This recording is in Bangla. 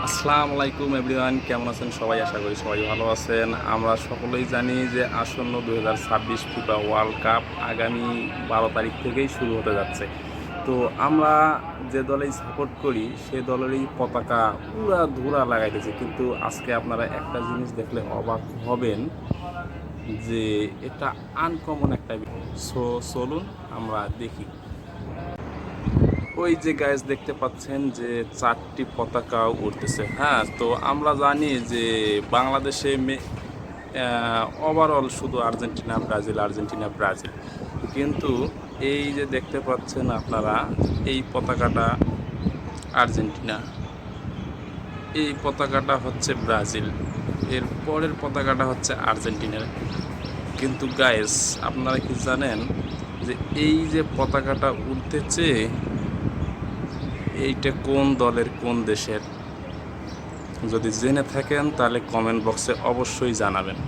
আসসালামু আলাইকুম এভরিওয়ান, কেমন আছেন সবাই? আশা করি সবাই ভালো আছেন। আমরা সকলেই জানি যে আসন্ন 2026 ফিফা ওয়ার্ল্ড কাপ আগামী 12 তারিখ থেকেই শুরু হতে যাচ্ছে। তো আমরা যে দলেই সাপোর্ট করি সে দলেরই পতাকা পুরা ধুরা লাগাইতেছে, কিন্তু আজকে আপনারা একটা জিনিস দেখলে অবাক হবেন যে এটা আনকমন একটা বিষয়। চলুন আমরা দেখি। ওই যে গাইস দেখতে পাচ্ছেন যে চারটি পতাকা উঠতেছে। হ্যাঁ, তো আমরা জানি যে বাংলাদেশে ওভারঅল শুধু আর্জেন্টিনা ব্রাজিল আর্জেন্টিনা ব্রাজিল, কিন্তু এই যে দেখতে পাচ্ছেন আপনারা, এই পতাকাটা আর্জেন্টিনা, এই পতাকাটা হচ্ছে ব্রাজিল, এর পরের পতাকাটা হচ্ছে আর্জেন্টিনার। কিন্তু গাইস আপনারা কি জানেন যে এই যে পতাকাটা উঠতেছে এইটা কোন দলের, কোন দেশের? যদি জেনে থাকেন তাহলে কমেন্ট বক্সে অবশ্যই জানাবেন।